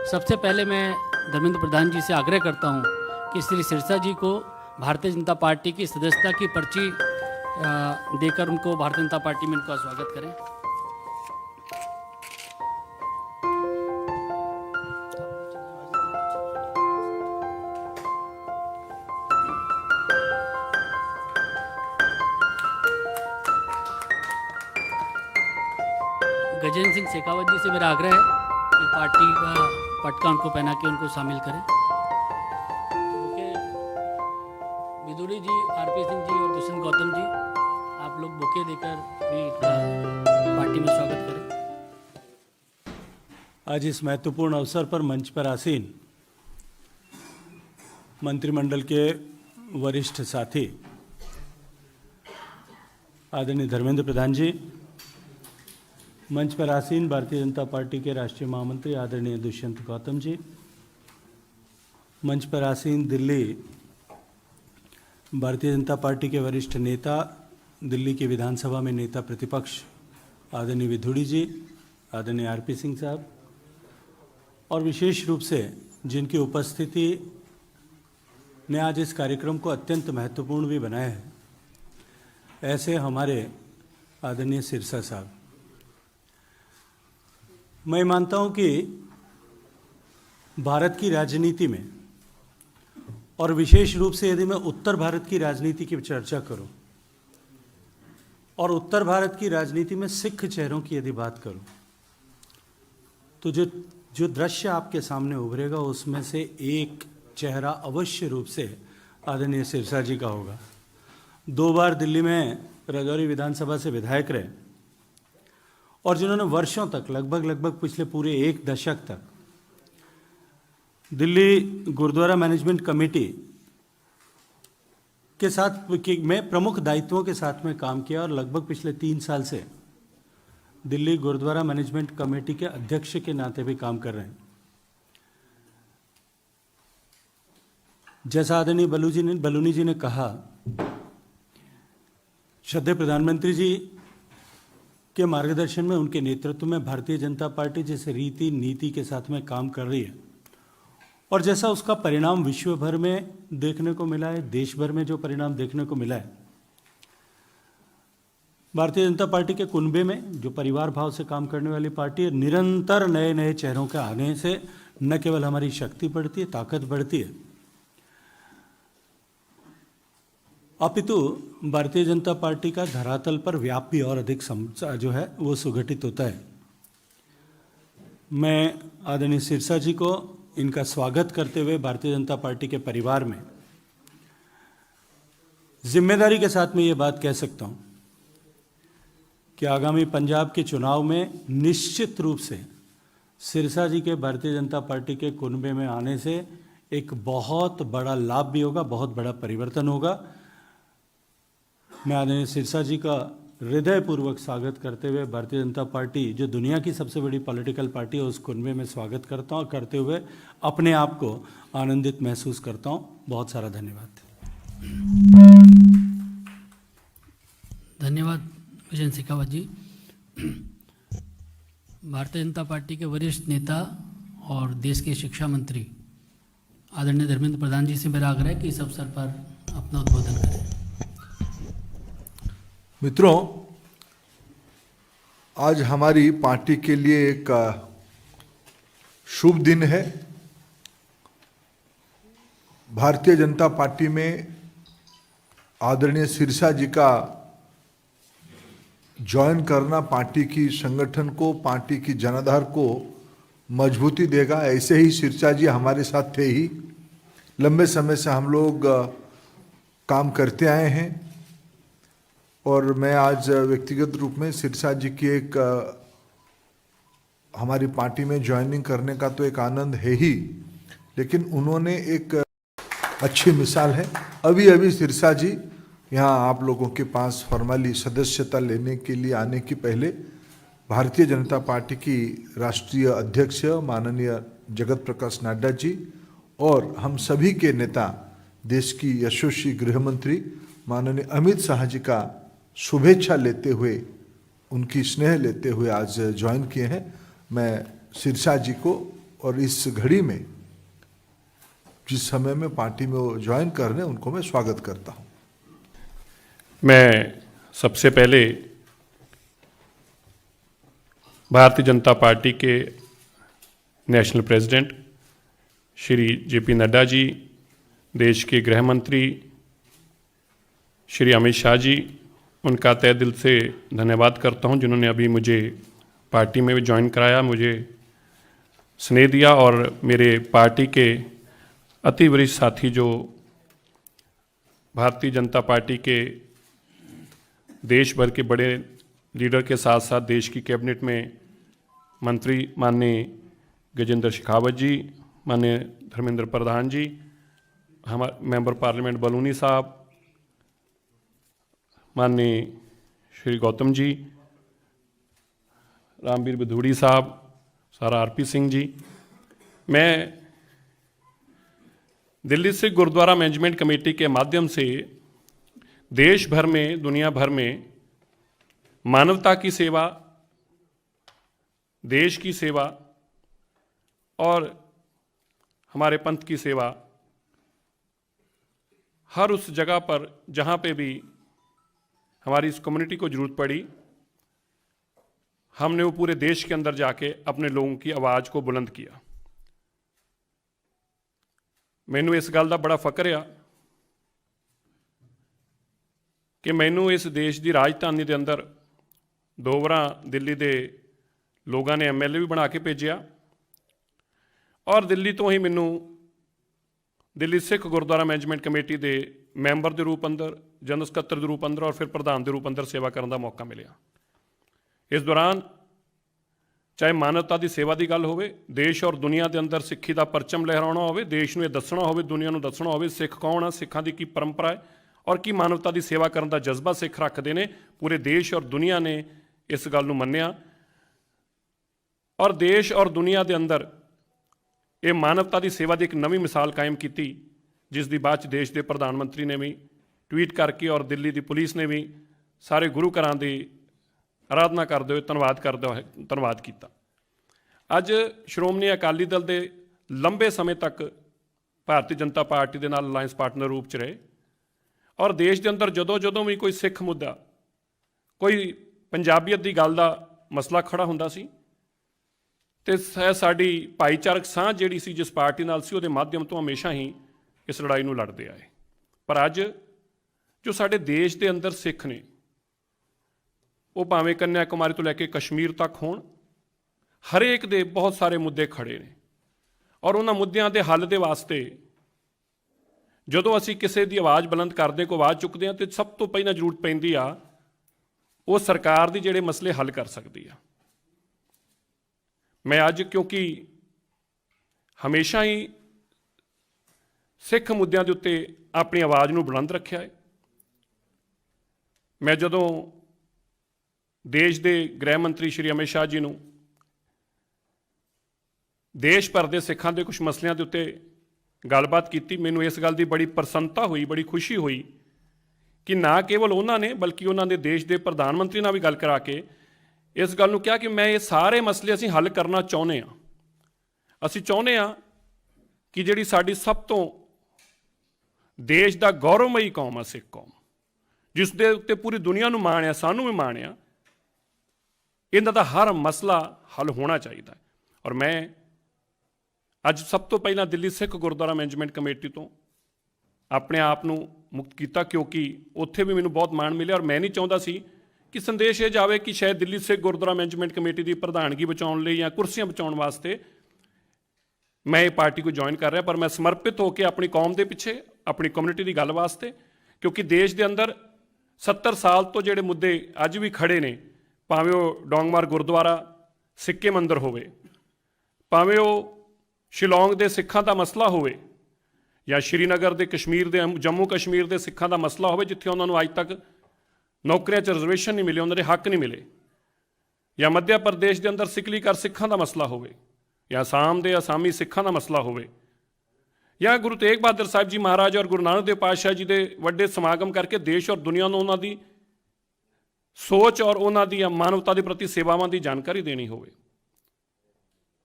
सबसे पहले मैं धर्मेंद्र प्रधान जी से आग्रह करता हूं कि श्री सिरसा जी को भारतीय जनता पार्टी की सदस्यता की पर्ची देकर उनको भारतीय जनता पार्टी में इनका स्वागत करें। गजेंद्र सिंह शेखावत जी से मेरा आग्रह है कि पार्टी का पटका उनको पहना के उनको शामिल करें। बुके विदुड़ी जी, आरपी सिंह जी और दुष्यंत गौतम जी, आप लोग बुके देकर भी पार्टी में स्वागत करें। आज इस महत्वपूर्ण अवसर पर मंच पर आसीन मंत्रिमंडल के वरिष्ठ साथी आदरणीय धर्मेंद्र प्रधान जी, मंच पर आसीन भारतीय जनता पार्टी के राष्ट्रीय महामंत्री आदरणीय दुष्यंत गौतम जी, मंच पर आसीन दिल्ली भारतीय जनता पार्टी के वरिष्ठ नेता, दिल्ली की विधानसभा में नेता प्रतिपक्ष आदरणीय विधुड़ी जी, आदरणीय आरपी सिंह साहब, और विशेष रूप से जिनकी उपस्थिति ने आज इस कार्यक्रम को अत्यंत महत्वपूर्ण भी बनाया है, ऐसे हमारे आदरणीय सिरसा साहब। मैं मानता हूं कि भारत की राजनीति में, और विशेष रूप से यदि मैं उत्तर भारत की राजनीति की चर्चा करूं और उत्तर भारत की राजनीति में सिख चेहरों की यदि बात करूं, तो जो दृश्य आपके सामने उभरेगा उसमें से एक चेहरा अवश्य रूप से आदरणीय सिरसा जी का होगा। 2 बार दिल्ली में राजौरी विधानसभा से विधायक रहे और जिन्होंने वर्षों तक लगभग पिछले पूरे 1 दशक तक दिल्ली गुरुद्वारा मैनेजमेंट कमेटी के साथ में प्रमुख दायित्वों के साथ में काम किया और लगभग पिछले 3 साल से दिल्ली गुरुद्वारा मैनेजमेंट कमेटी के अध्यक्ष के नाते भी काम कर रहे हैं। जैसा आदरणीय बलूनी जी ने कहा, श्रद्धेय प्रधानमंत्री जी के मार्गदर्शन में, उनके नेतृत्व में भारतीय जनता पार्टी जिस रीति नीति के साथ में काम कर रही है और जैसा उसका परिणाम विश्व भर में देखने को मिला है, देश भर में जो परिणाम देखने को मिला है, भारतीय जनता पार्टी के कुनबे में जो परिवार भाव से काम करने वाली पार्टी है, निरंतर नए नए चेहरों के आने से न केवल हमारी शक्ति बढ़ती है, ताकत बढ़ती है, अपितु भारतीय जनता पार्टी का धरातल पर व्याप भी और अधिक जो है वो सुगठित होता है। मैं आदरणीय सिरसा जी को इनका स्वागत करते हुए भारतीय जनता पार्टी के परिवार में जिम्मेदारी के साथ में ये बात कह सकता हूं कि आगामी पंजाब के चुनाव में निश्चित रूप से सिरसा जी के भारतीय जनता पार्टी के कुनबे में आने से एक बहुत बड़ा लाभ भी होगा, बहुत बड़ा परिवर्तन होगा। मैं आदरणीय सिरसा जी का हृदयपूर्वक स्वागत करते हुए भारतीय जनता पार्टी, जो दुनिया की सबसे बड़ी पॉलिटिकल पार्टी है, उस कुनबे में स्वागत करता हूं और करते हुए अपने आप को आनंदित महसूस करता हूं। बहुत सारा धन्यवाद। धन्यवाद गजेंद्र शेखावत जी। भारतीय जनता पार्टी के वरिष्ठ नेता और देश के शिक्षा मंत्री आदरणीय धर्मेंद्र प्रधान जी से मेरा आग्रह है कि इस अवसर पर अपना उद्बोधन करें। मित्रों, आज हमारी पार्टी के लिए एक शुभ दिन है। भारतीय जनता पार्टी में आदरणीय सिरसा जी का ज्वाइन करना पार्टी की संगठन को, पार्टी की जनाधार को मजबूती देगा। ऐसे ही सिरसा जी हमारे साथ थे ही, लंबे समय से हम लोग काम करते आए हैं और मैं आज व्यक्तिगत रूप में सिरसा जी की एक हमारी पार्टी में ज्वाइनिंग करने का तो एक आनंद है ही, लेकिन उन्होंने एक अच्छी मिसाल है। अभी सिरसा जी यहाँ आप लोगों के पास फॉर्मली सदस्यता लेने के लिए आने के पहले भारतीय जनता पार्टी की राष्ट्रीय अध्यक्ष माननीय जगत प्रकाश नड्डा जी और हम सभी के नेता, देश की यशस्वी गृह मंत्री माननीय अमित शाह जी का शुभेच्छा लेते हुए, उनकी स्नेह लेते हुए आज ज्वाइन किए हैं। मैं सिरसा जी को और इस घड़ी में जिस समय में पार्टी में वो ज्वाइन कर रहे हैं उनको मैं स्वागत करता हूं। मैं सबसे पहले भारतीय जनता पार्टी के नेशनल प्रेसिडेंट श्री जेपी नड्डा जी, देश के गृह मंत्री श्री अमित शाह जी, उनका तहे दिल से धन्यवाद करता हूं जिन्होंने अभी मुझे पार्टी में ज्वाइन कराया, मुझे स्नेह दिया। और मेरे पार्टी के अति वरिष्ठ साथी जो भारतीय जनता पार्टी के देश भर के बड़े लीडर के साथ साथ देश की कैबिनेट में मंत्री माननीय गजेंद्र शेखावत जी, माननीय धर्मेंद्र प्रधान जी, हमारे मेंबर पार्लियामेंट बलूनी साहब, माननीय श्री गौतम जी, रामवीर बिधूड़ी साहब, सारा आरपी सिंह जी। मैं दिल्ली सिख गुरुद्वारा मैनेजमेंट कमेटी के माध्यम से देश भर में, दुनिया भर में मानवता की सेवा, देश की सेवा और हमारे पंथ की सेवा हर उस जगह पर जहाँ पे भी हमारी इस कम्युनिटी को जरूरत पड़ी, हमने वो पूरे देश के अंदर जाके अपने लोगों की आवाज़ को बुलंद किया। मैनू इस गल का बड़ा फकर आ कि मैनू इस देश की राजधानी के अंदर 2 बार दिल्ली के लोगों ने MLA भी बना के भेजा और दिल्ली तो ही मैनू दिल्ली सिख गुरुद्वारा मैनेजमेंट कमेटी के मैंबर के रूप अंदर, जनरल सकत्तर के रूप अंदर और फिर प्रधान के रूप अंदर सेवा करने का मौका मिला। इस दौरान चाहे मानवता की सेवा की गल हो, देश और दुनिया के अंदर सिक्खी का परचम लहराना हो, देश में दसना हो, दुनिया में दसना हो सिख कौन आ, सिखा की परंपरा है और की मानवता की सेवा करने का जज्बा सिख रखते हैं। पूरे देश और दुनिया ने इस गल मन्निया और देश और दुनिया के अंदर ये मानवता की सेवा की एक नवी मिसाल कायम की, जिसकी बाद च देश के प्रधानमंत्री ने भी ट्वीट करके और दिल्ली की पुलिस ने भी सारे गुरु घरां की आराधना करते हुए धन्यवाद किया। अज श्रोमणी अकाली दल के लंबे समय तक भारतीय जनता पार्टी के नाल अलायंस पार्टनर रूप च रहे और देश के अंदर जदों भी कोई सिख मुद्दा, कोई पंजाबीयत की गल का मसला खड़ा हुंदा सी ते साडी भाईचारक साँझ जिहड़ी सी जिस पार्टी नाल सी उहदे माध्यम तो हमेशा ही इस लड़ाई नूं लड़ते आए। पर अज जो साडे देश के अंदर सिख ने, वो भावें कन्याकुमारी तो लैके कश्मीर तक होण, हरेक दे बहुत सारे मुद्दे खड़े ने और उन्हां मुद्दिआं दे हल दे वास्ते जदों असीं किसी की आवाज़ बुलंद करदे को आवाज़ चुकदे हां ते सब तो पहलां जरूरत पैंदी आ वो सरकार दी जिहड़े मसले हल कर सकदी आ। मैं अज क्योंकि हमेशा ही सिख मुद्दों के उत्ते अपनी आवाज़ नूं बुलंद रखिया है, मैं जदों देश के गृह मंत्री श्री अमित शाह जी नूं देश भर के सिखां के कुछ मसलों के उत्ते गलबात की, मैनूं इस गल की बड़ी प्रसन्नता हुई, बड़ी खुशी हुई कि ना केवल उन्होंने बल्कि उन्होंने देश के प्रधानमंत्री नाल भी गल करा के इस गल नूं कहा कि मैं ये सारे मसले असीं हल करना चाहुंदे हां। असीं चाहुंदे हां कि जिहड़ी साडी सब तो देश का गौरवमयी कौम आ सिख कौम, जिस दे उत्ते पूरी दुनिया नूं माण आ, सानूं भी माण आ, इन्हां दा हर मसला हल होना चाहिए। और मैं अज सब तो पहला दिल्ली सिख गुरुद्वारा मैनेजमेंट कमेटी तो अपने आप नूं मुक्त किया क्योंकि उत्थे भी मैनूं बहुत माण मिलिया और मैं नहीं चाहुंदा सी कि संदेश ये जाए कि शायद दिल्ली सिख गुरुद्वारा मैनेजमेंट कमेटी की प्रधानगी बचाने लई या कुर्सियां बचाने वास्ते मैं ये पार्टी को ज्वाइन कर रहा, पर मैं समर्पित होकर अपनी कौम के पिछे, अपनी कम्युनिटी की गल वास्ते, क्योंकि देश के अंदर 70 साल तो जिहड़े मुद्दे अज भी खड़े ने, भावें वो डोंगमार गुरुद्वारा सिक्के मंदिर होवे, भावें वो शिलोंग के सिखां का मसला होवे या श्रीनगर के कश्मीर के जम्मू कश्मीर के सिखां का मसला होवे जिथे उन्होंने अज तक नौकरियां च रिजर्वेशन नहीं मिले, उन्होंने हक नहीं मिले, या मध्य प्रदेश के अंदर सिकली कर सिखां का मसला होवे या आसाम के आसामी सिखां का मसला होवे या गुरु तेग बहादुर साहब जी महाराज और गुरु नानक देव पातशाह जी के वड्डे समागम करके देश और दुनिया को उन्हों की सोच और उन्हों दी मानवता के प्रति सेवावां की जानकारी देनी होवे।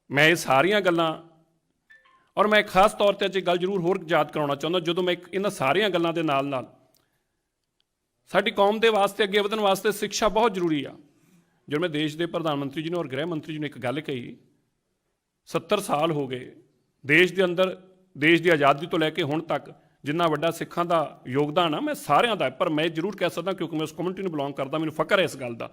मैं ये सारियां गल्लां ਔਰ ਮੈਂ ਖਾਸ ਤੌਰ ਤੇ ਅੱਜ ਇੱਕ ਗੱਲ ਜ਼ਰੂਰ ਹੋਰ ਯਾਦ ਕਰਾਉਣਾ ਚਾਹੁੰਦਾ, ਜਦੋਂ ਮੈਂ ਇਹਨਾਂ ਸਾਰੀਆਂ ਗੱਲਾਂ ਦੇ ਨਾਲ ਨਾਲ ਸਾਡੀ ਕੌਮ ਦੇ ਵਾਸਤੇ ਅੱਗੇ ਵਧਣ ਵਾਸਤੇ ਸਿੱਖਿਆ ਬਹੁਤ ਜ਼ਰੂਰੀ ਆ। ਜਦੋਂ ਮੈਂ ਦੇਸ਼ ਦੇ ਪ੍ਰਧਾਨ ਮੰਤਰੀ ਜੀ ਨੂੰ ਔਰ ਗ੍ਰਹਿ ਮੰਤਰੀ ਜੀ ਨੂੰ ਇੱਕ ਗੱਲ ਕਹੀ, 70 ਸਾਲ ਹੋ ਗਏ ਦੇਸ਼ ਦੇ ਅੰਦਰ, ਦੇਸ਼ ਦੀ ਆਜ਼ਾਦੀ ਤੋਂ ਲੈ ਕੇ ਹੁਣ ਤੱਕ ਜਿੰਨਾ ਵੱਡਾ ਸਿੱਖਾਂ ਦਾ ਯੋਗਦਾਨ ਆ, ਮੈਂ ਸਾਰਿਆਂ ਦਾ, ਪਰ ਮੈਂ ਜ਼ਰੂਰ ਕਹਿ ਸਕਦਾ ਕਿਉਂਕਿ ਮੈਂ ਉਸ ਕਮਿਊਨਿਟੀ ਨੂੰ ਬਿਲੋਂਗ ਕਰਦਾ, ਮੈਨੂੰ ਫਖਰ ਹੈ ਇਸ ਗੱਲ ਦਾ।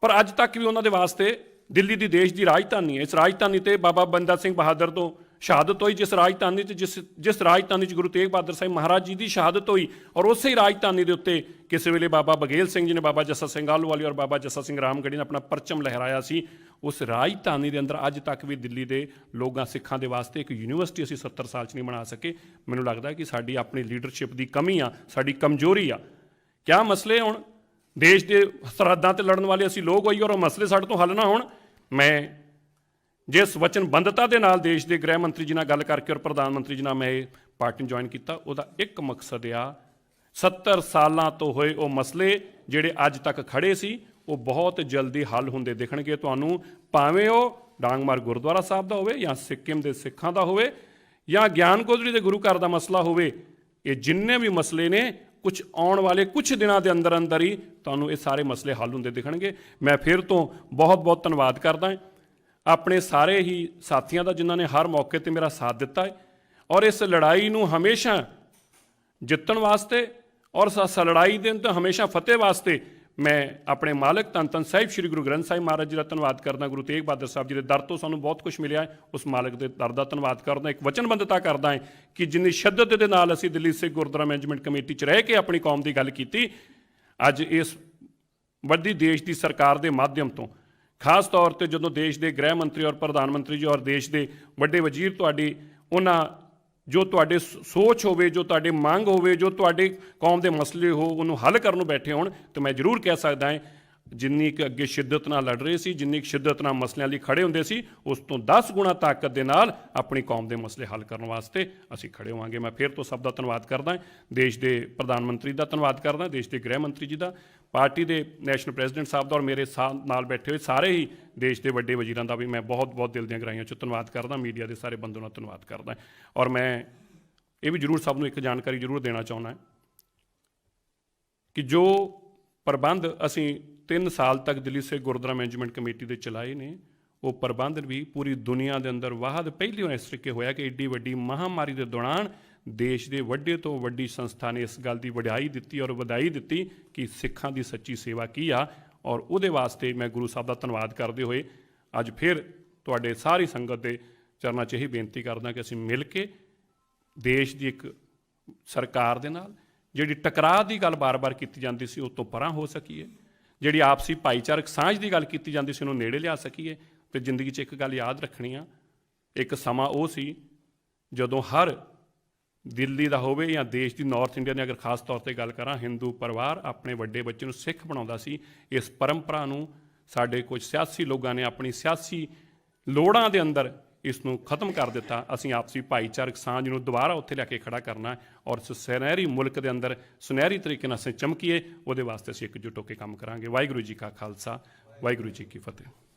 ਪਰ ਅੱਜ ਤੱਕ ਵੀ ਉਹਨਾਂ ਦੇ ਵਾਸਤੇ ਦਿੱਲੀ ਦੀ ਦੇਸ਼ ਦੀ ਰਾਜਧਾਨੀ ਹੈ। ਇਸ ਰਾਜਧਾਨੀ ਤੇ ਬਾਬਾ ਬੰਦਾ ਸਿੰਘ ਬਹਾਦਰ ਤੋਂ ਸ਼ਹਾਦਤ ਹੋਈ, ਜਿਸ ਰਾਜਧਾਨੀ ਤੇ ਜਿਸ ਰਾਜਧਾਨੀ 'ਚ ਗੁਰੂ ਤੇਗ ਬਹਾਦਰ ਸਾਹਿਬ ਮਹਾਰਾਜ ਜੀ ਦੀ ਸ਼ਹਾਦਤ ਹੋਈ, ਔਰ ਉਸੇ ਹੀ ਰਾਜਧਾਨੀ ਦੇ ਉੱਤੇ ਕਿਸੇ ਵੇਲੇ ਬਾਬਾ ਬਗੇਲ ਸਿੰਘ ਜੀ ਨੇ, ਬਾਬਾ ਜੱਸਾ ਸਿੰਘ ਆਹਲੂਵਾਲੀ ਔਰ ਬਾਬਾ ਜੱਸਾ ਸਿੰਘ ਰਾਮਗੜ੍ਹੀ ਨੇ ਆਪਣਾ ਪਰਚਮ ਲਹਿਰਾਇਆ ਸੀ। ਉਸ ਰਾਜਧਾਨੀ ਦੇ ਅੰਦਰ ਅੱਜ ਤੱਕ ਵੀ ਦਿੱਲੀ ਦੇ ਲੋਕਾਂ, ਸਿੱਖਾਂ ਦੇ ਵਾਸਤੇ ਇੱਕ ਯੂਨੀਵਰਸਿਟੀ ਅਸੀਂ 70 ਸਾਲ 'ਚ ਨਹੀਂ ਬਣਾ ਸਕੇ। ਮੈਨੂੰ ਲੱਗਦਾ ਕਿ ਸਾਡੀ ਆਪਣੀ ਲੀਡਰਸ਼ਿਪ ਦੀ ਕਮੀ ਆ, ਸਾਡੀ ਕਮਜ਼ੋਰੀ ਆ। ਕਿਆ ਮਸਲੇ ਹੁਣ ਦੇਸ਼ ਦੇ ਸਰਹੱਦਾਂ ਤੇ ਲੜਨ ਵਾਲੇ ਅਸੀਂ ਲੋਕ ਹੋਈ ਔਰ ਉਹ ਮਸਲੇ ਸਾਡੇ ਤੋਂ ਹੱਲ ਨਾ ਹੋਣ। ਮੈਂ ਜਿਸ ਵਚਨਬੱਧਤਾ ਦੇ ਨਾਲ ਦੇਸ਼ ਦੇ ਗ੍ਰਹਿ ਮੰਤਰੀ ਜੀ ਨਾਲ ਗੱਲ ਕਰਕੇ ਔਰ ਪ੍ਰਧਾਨ ਮੰਤਰੀ ਜੀ ਨਾਲ ਮੈਂ ਇਹ ਪਾਰਟੀ ਨੂੰ ਜੁਆਇਨ ਕੀਤਾ, ਉਹਦਾ ਇੱਕ ਮਕਸਦ ਆ 70 ਸਾਲਾਂ ਤੋਂ ਹੋਏ ਉਹ ਮਸਲੇ ਜਿਹੜੇ ਅੱਜ ਤੱਕ ਖੜੇ ਸੀ ਉਹ ਬਹੁਤ ਜਲਦੀ ਹੱਲ ਹੁੰਦੇ ਦਿਖਣਗੇ ਤੁਹਾਨੂੰ, ਭਾਵੇਂ ਉਹ ਡਾਂਗਮਾਰ ਗੁਰਦੁਆਰਾ ਸਾਹਿਬ ਦਾ ਹੋਵੇ ਜਾਂ ਸਿੱਕਿਮ ਦੇ ਸਿੱਖਾਂ ਦਾ ਹੋਵੇ ਜਾਂ ਗਿਆਨ ਗੋਦੜੀ ਦੇ ਗੁਰੂ ਘਰ ਦਾ ਮਸਲਾ ਹੋਵੇ। ਇਹ ਜਿੰਨੇ ਵੀ ਮਸਲੇ ਨੇ ਕੁਝ ਆਉਣ ਵਾਲੇ ਕੁਝ ਦਿਨਾਂ ਦੇ ਅੰਦਰ ਅੰਦਰ ਹੀ ਤੁਹਾਨੂੰ ਇਹ ਸਾਰੇ ਮਸਲੇ ਹੱਲ ਹੁੰਦੇ ਦਿਖਣਗੇ। ਮੈਂ ਫਿਰ ਤੋਂ ਬਹੁਤ ਬਹੁਤ ਧੰਨਵਾਦ ਕਰਦਾ ਆਪਣੇ ਸਾਰੇ ਹੀ ਸਾਥੀਆਂ ਦਾ ਜਿਨ੍ਹਾਂ ਨੇ ਹਰ ਮੌਕੇ ਤੇ ਮੇਰਾ ਸਾਥ ਦਿੱਤਾ ਹੈ ਔਰ ਇਸ ਲੜਾਈ ਨੂੰ ਹਮੇਸ਼ਾ ਜਿੱਤਣ ਵਾਸਤੇ ਔਰ ਇਸ ਲੜਾਈ ਦੇ ਅੰਦਰ ਹਮੇਸ਼ਾ ਫਤਿਹ ਵਾਸਤੇ ਮੈਂ ਆਪਣੇ ਮਾਲਕ ਧੰਨ ਧੰਨ ਸਾਹਿਬ ਸ੍ਰੀ ਗੁਰੂ ਗ੍ਰੰਥ ਸਾਹਿਬ ਮਹਾਰਾਜ ਜੀ ਦਾ ਧੰਨਵਾਦ ਕਰਦਾ। ਗੁਰੂ ਤੇਗ ਬਹਾਦਰ ਸਾਹਿਬ ਜੀ ਦੇ ਦਰ ਤੋਂ ਸਾਨੂੰ ਬਹੁਤ ਕੁਝ ਮਿਲਿਆ ਹੈ, ਉਸ ਮਾਲਕ ਦੇ ਦਰ ਦਾ ਧੰਨਵਾਦ ਕਰਦਾ। ਇੱਕ ਵਚਨਬੱਧਤਾ ਕਰਦਾ ਹੈ ਕਿ ਜਿੰਨੀ ਸ਼ਿੱਦਤ ਦੇ ਨਾਲ ਅਸੀਂ ਦਿੱਲੀ ਸਿੱਖ ਗੁਰਦੁਆਰਾ ਮੈਨੇਜਮੈਂਟ ਕਮੇਟੀ 'ਚ ਰਹਿ ਕੇ ਆਪਣੀ ਕੌਮ ਦੀ ਗੱਲ ਕੀਤੀ, ਅੱਜ ਇਸ ਵੱਡੀ ਦੇਸ਼ ਦੀ ਸਰਕਾਰ ਦੇ ਮਾਧਿਅਮ ਤੋਂ, ਖਾਸ ਤੌਰ ਤੇ ਜਦੋਂ ਦੇਸ਼ ਦੇ ਗ੍ਰਹਿ ਮੰਤਰੀ ਔਰ ਪ੍ਰਧਾਨ ਮੰਤਰੀ ਜੀ ਔਰ ਦੇਸ਼ ਦੇ ਵੱਡੇ ਵਜ਼ੀਰ ਤੁਹਾਡੀ ਉਹਨਾਂ ਜੋ ਤੁਹਾਡੇ ਸੋਚ ਹੋਵੇ, ਜੋ ਤੁਹਾਡੇ ਮੰਗ ਹੋਵੇ, ਜੋ ਤੁਹਾਡੇ ਕੌਮ ਦੇ ਮਸਲੇ ਹੋ ਉਹਨੂੰ ਹੱਲ ਕਰਨ ਨੂੰ ਬੈਠੇ ਹੋਣ, ਤਾਂ ਮੈਂ ਜ਼ਰੂਰ ਕਹਿ ਸਕਦਾ ਹਾਂ ਜਿੰਨੀ ਕਿ ਅੱਗੇ ਸ਼ਿੱਦਤ ਨਾਲ ਲੜ ਰਹੇ ਸੀ, ਜਿੰਨੀ ਸ਼ਿੱਦਤ ਨਾਲ ਮਸਲਿਆਂ ਲਈ ਖੜੇ ਹੁੰਦੇ ਸੀ, ਉਸ ਤੋਂ 10 ਗੁਣਾ ਤਾਕਤ ਦੇ ਨਾਲ ਆਪਣੀ ਕੌਮ ਦੇ ਮਸਲੇ ਹੱਲ ਕਰਨ ਵਾਸਤੇ ਅਸੀਂ ਖੜੇ ਹੋਵਾਂਗੇ। ਮੈਂ ਫਿਰ ਤੋਂ ਸਭ ਦਾ ਧੰਨਵਾਦ ਕਰਦਾ, ਦੇਸ਼ ਦੇ ਪ੍ਰਧਾਨ ਮੰਤਰੀ ਦਾ ਧੰਨਵਾਦ ਕਰਦਾ, ਦੇਸ਼ ਦੇ ਗ੍ਰਹਿ ਮੰਤਰੀ ਜੀ ਦਾ, ਪਾਰਟੀ ਦੇ ਨੈਸ਼ਨਲ ਪ੍ਰੈਜ਼ੀਡੈਂਟ ਸਾਹਿਬ ਦਾ ਔਰ ਮੇਰੇ ਨਾਲ ਬੈਠੇ ਹੋਏ ਸਾਰੇ ਹੀ ਦੇਸ਼ ਦੇ ਵੱਡੇ ਵਜ਼ੀਰਾਂ ਦਾ ਵੀ ਮੈਂ ਬਹੁਤ ਬਹੁਤ ਦਿਲ ਦੀਆਂ ਗਹਿਰਾਈਆਂ 'ਚੋਂ ਧੰਨਵਾਦ ਕਰਦਾ। ਮੀਡੀਆ ਦੇ ਸਾਰੇ ਬੰਦਿਆਂ ਦਾ ਧੰਨਵਾਦ ਕਰਦਾ ਔਰ ਮੈਂ ਇਹ ਵੀ ਜ਼ਰੂਰ ਸਭ ਨੂੰ ਇੱਕ ਜਾਣਕਾਰੀ ਜ਼ਰੂਰ ਦੇਣਾ ਚਾਹੁੰਦਾ ਕਿ ਜੋ ਪ੍ਰਬੰਧ ਅਸੀਂ 3 ਸਾਲ ਤੱਕ ਦਿੱਲੀ ਸਿੱਖ ਗੁਰਦੁਆਰਾ ਮੈਨੇਜਮੈਂਟ ਕਮੇਟੀ ਦੇ ਚਲਾਏ ਨੇ, ਉਹ ਪ੍ਰਬੰਧ ਵੀ ਪੂਰੀ ਦੁਨੀਆ ਦੇ ਅੰਦਰ ਵਾਹਦ ਪਹਿਲੀ ਵਾਰ ਇਸ ਤਰੀਕੇ ਹੋਇਆ ਕਿ ਏਡੀ ਵੱਡੀ ਮਹਾਮਾਰੀ ਦੇ ਦੌਰਾਨ ਦੇਸ਼ ਦੇ ਵੱਡੇ ਤੋਂ ਵੱਡੀ ਸੰਸਥਾ ਨੇ ਇਸ ਗੱਲ ਦੀ ਵਡਿਆਈ ਦਿੱਤੀ ਔਰ ਵਧਾਈ ਦਿੱਤੀ ਕਿ ਸਿੱਖਾਂ ਦੀ ਸੱਚੀ ਸੇਵਾ ਕੀ ਆ। ਔਰ ਉਹਦੇ ਵਾਸਤੇ ਮੈਂ ਗੁਰੂ ਸਾਹਿਬ ਦਾ ਧੰਨਵਾਦ ਕਰਦੇ ਹੋਏ ਅੱਜ ਫਿਰ ਤੁਹਾਡੇ ਸਾਰੀ ਸੰਗਤ ਦੇ ਚਰਨਾਂ 'ਚ ਇਹੀ ਬੇਨਤੀ ਕਰਦਾ ਕਿ ਅਸੀਂ ਮਿਲ ਕੇ ਦੇਸ਼ ਦੀ ਇੱਕ ਸਰਕਾਰ ਦੇ ਨਾਲ ਜਿਹੜੀ ਟਕਰਾਅ ਦੀ ਗੱਲ ਬਾਰ-ਬਾਰ ਕੀਤੀ ਜਾਂਦੀ ਸੀ ਉਹ ਤੋਂ ਪਰਾਂ ਹੋ ਸਕੀਏ, ਜਿਹੜੀ ਆਪਸੀ ਭਾਈਚਾਰਕ ਸਾਂਝ ਦੀ ਗੱਲ ਕੀਤੀ ਜਾਂਦੀ ਸੀ ਉਹਨੂੰ ਨੇੜੇ ਲਿਆ ਸਕੀਏ। ਤੇ ਜ਼ਿੰਦਗੀ 'ਚ ਇੱਕ ਗੱਲ ਯਾਦ ਰੱਖਣੀ ਆ, ਇੱਕ ਸਮਾਂ ਉਹ ਸੀ ਜਦੋਂ ਹਰ ਦਿੱਲੀ ਦਾ ਹੋਵੇ ਜਾਂ ਦੇਸ਼ ਦੀ ਨਾਰਥ ਇੰਡੀਆ ਦੀ ਅਗਰ ਖਾਸ ਤੌਰ ਤੇ ਗੱਲ ਕਰਾਂ, ਹਿੰਦੂ ਪਰਿਵਾਰ ਆਪਣੇ ਵੱਡੇ ਬੱਚੇ ਨੂੰ ਸਿੱਖ ਬਣਾਉਂਦਾ ਸੀ। ਇਸ ਪਰੰਪਰਾ ਨੂੰ ਸਾਡੇ ਕੁਝ ਸਿਆਸੀ ਲੋਕਾਂ ਨੇ ਆਪਣੀ ਸਿਆਸੀ ਲੋੜਾਂ ਦੇ ਅੰਦਰ ਇਸ ਨੂੰ ਖਤਮ ਕਰ ਦਿੱਤਾ। ਅਸੀਂ ਆਪਸੀ ਭਾਈਚਾਰਕ ਸਾਂਝ ਨੂੰ ਦੁਬਾਰਾ ਉੱਥੇ ਲੈ ਕੇ ਖੜਾ ਕਰਨਾ ਔਰ ਇਸ ਸੁਨਹਿਰੀ ਮੁਲਕ ਦੇ ਅੰਦਰ ਸੁਨਹਿਰੀ ਤਰੀਕੇ ਨਾਲ ਅਸੀਂ ਚਮਕੀਏ, ਉਹਦੇ ਵਾਸਤੇ ਅਸੀਂ ਇਕਜੁੱਟ ਹੋ ਕੇ ਕੰਮ ਕਰਾਂਗੇ। ਵਾਹਿਗੁਰੂ ਜੀ ਕਾ ਖਾਲਸਾ, ਵਾਹਿਗੁਰੂ ਜੀ ਕੀ ਫਤਿਹ।